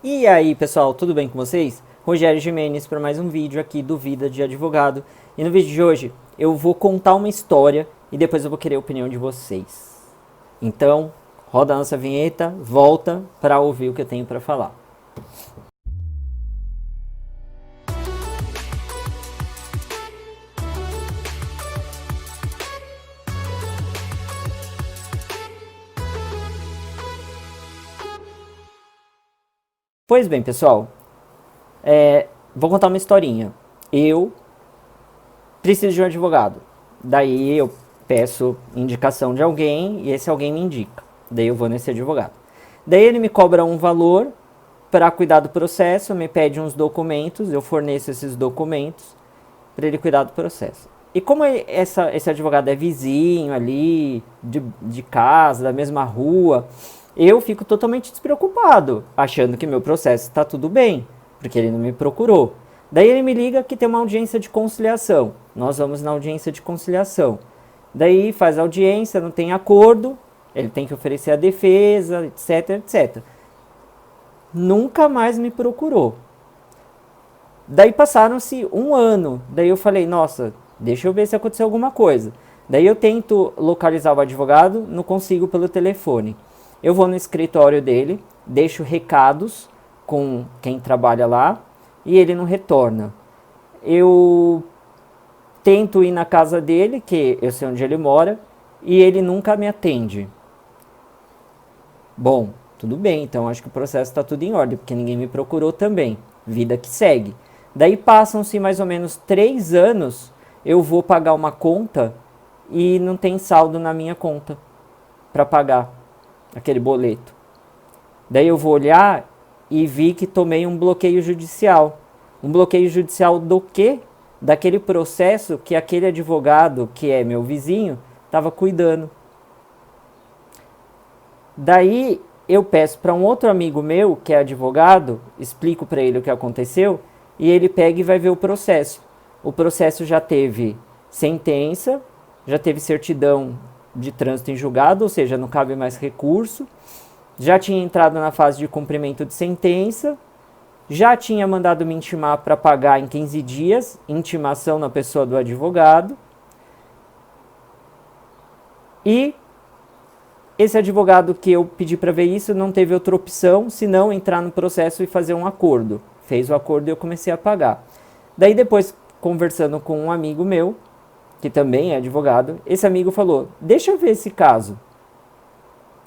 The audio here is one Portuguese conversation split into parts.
E aí, pessoal, tudo bem com vocês? Rogério Gimenez para mais um vídeo aqui do Vida de Advogado. E no vídeo de hoje eu vou contar uma história e depois eu vou querer a opinião de vocês. Então, roda a nossa vinheta, volta para ouvir o que eu tenho para falar. Pois bem, pessoal, vou contar uma historinha. Eu preciso de um advogado. Daí eu peço indicação de alguém e esse alguém me indica. Daí eu vou nesse advogado. Daí ele me cobra um valor para cuidar do processo, me pede uns documentos, eu forneço esses documentos para ele cuidar do processo. E como esse advogado é vizinho ali, de casa, da mesma rua, eu fico totalmente despreocupado, achando que meu processo está tudo bem, porque ele não me procurou. Daí ele me liga que tem uma audiência de conciliação. Nós vamos na audiência de conciliação. Daí faz a audiência, não tem acordo, ele tem que oferecer a defesa, etc, etc. Nunca mais me procurou. Daí passaram-se um ano. Daí eu falei, nossa, deixa eu ver se aconteceu alguma coisa. Daí eu tento localizar o advogado, não consigo pelo telefone. Eu vou no escritório dele, deixo recados com quem trabalha lá e ele não retorna. Eu tento ir na casa dele, que eu sei onde ele mora, e ele nunca me atende. Bom, tudo bem, então acho que o processo está tudo em ordem, porque ninguém me procurou também. Vida que segue. Daí passam-se mais ou menos 3 anos, eu vou pagar uma conta e não tem saldo na minha conta para pagar aquele boleto. Daí eu vou olhar e vi que tomei um bloqueio judicial. Um bloqueio judicial do quê? Daquele processo que aquele advogado, que é meu vizinho, estava cuidando. Daí eu peço para um outro amigo meu, que é advogado, explico para ele o que aconteceu, e ele pega e vai ver o processo. O processo já teve sentença, já teve certidão de trânsito em julgado, ou seja, não cabe mais recurso, já tinha entrado na fase de cumprimento de sentença, já tinha mandado me intimar para pagar em 15 dias, intimação na pessoa do advogado, e esse advogado que eu pedi para ver isso não teve outra opção senão entrar no processo e fazer um acordo. Fez o acordo e eu comecei a pagar. Daí depois, conversando com um amigo meu, que também é advogado, esse amigo falou, deixa eu ver esse caso.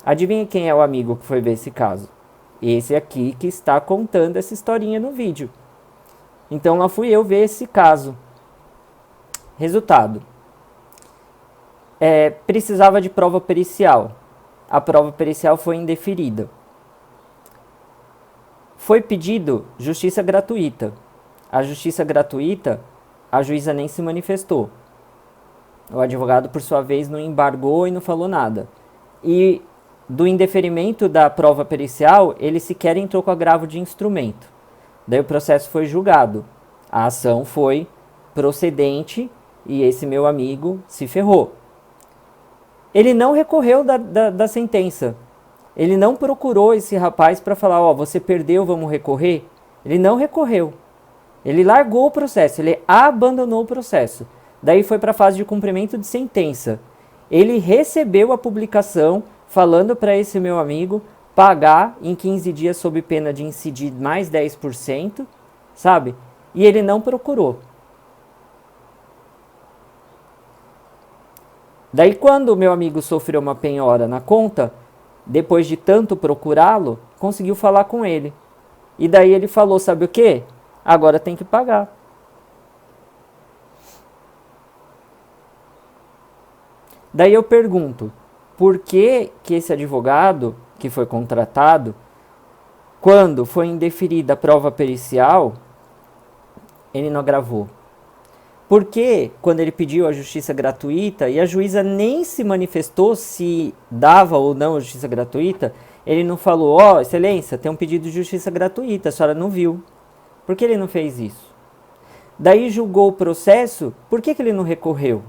Adivinha quem é o amigo que foi ver esse caso? Esse aqui que está contando essa historinha no vídeo. Então lá fui eu ver esse caso. Resultado. Precisava de prova pericial. A prova pericial foi indeferida. Foi pedido justiça gratuita. A justiça gratuita, a juíza nem se manifestou. O advogado, por sua vez, não embargou e não falou nada. E do indeferimento da prova pericial, ele sequer entrou com agravo de instrumento. Daí o processo foi julgado. A ação foi procedente e esse meu amigo se ferrou. Ele não recorreu da sentença. Ele não procurou esse rapaz para falar, ó, você perdeu, vamos recorrer. Ele não recorreu. Ele largou o processo, ele abandonou o processo. Daí foi para a fase de cumprimento de sentença. Ele recebeu a publicação falando para esse meu amigo pagar em 15 dias sob pena de incidir mais 10%, sabe? E ele não procurou. Daí quando o meu amigo sofreu uma penhora na conta, depois de tanto procurá-lo, conseguiu falar com ele. E daí ele falou, sabe o quê? Agora tem que pagar. Daí eu pergunto, por que esse advogado que foi contratado, quando foi indeferida a prova pericial, ele não agravou? Por que, quando ele pediu a justiça gratuita e a juíza nem se manifestou se dava ou não a justiça gratuita, ele não falou, ó, excelência, tem um pedido de justiça gratuita, a senhora não viu. Por que ele não fez isso? Daí julgou o processo, por que ele não recorreu?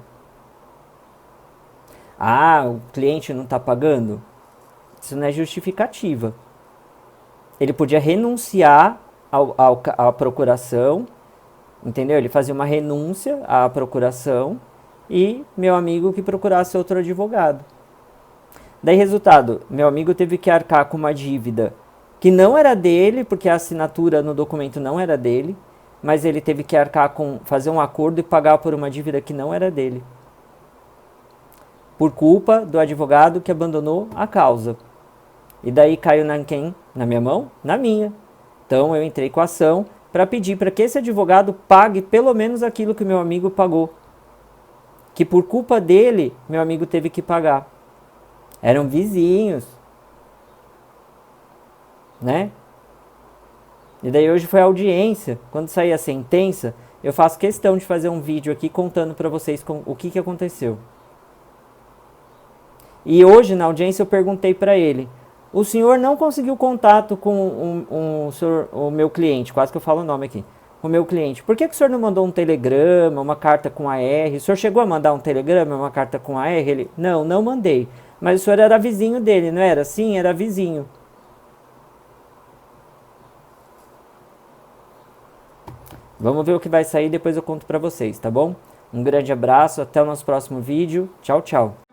Ah, o cliente não está pagando? Isso não é justificativa. ele podia renunciar à procuração, entendeu? Ele fazia uma renúncia à procuração e meu amigo que procurasse outro advogado. Daí, resultado, meu amigo teve que arcar com uma dívida que não era dele, porque a assinatura no documento não era dele, mas ele teve que arcar com, fazer um acordo e pagar por uma dívida que não era dele. Por culpa do advogado que abandonou a causa. E daí caiu na quem? Na minha mão? Na minha. Então eu entrei com a ação para pedir para que esse advogado pague pelo menos aquilo que meu amigo pagou. Que por culpa dele, meu amigo teve que pagar. Eram vizinhos. Né? E daí hoje foi a audiência. Quando sair a sentença, eu faço questão de fazer um vídeo aqui contando para vocês o que aconteceu. E hoje na audiência eu perguntei para ele: o senhor não conseguiu contato com o meu cliente, quase que eu falo o nome aqui, o meu cliente. Por que o senhor não mandou um telegrama, uma carta com AR? O senhor chegou a mandar um telegrama, uma carta com AR? Ele: não mandei. Mas o senhor era vizinho dele, não era? Sim, era vizinho. Vamos ver o que vai sair, depois eu conto pra vocês, tá bom? Um grande abraço, até o nosso próximo vídeo. Tchau, tchau.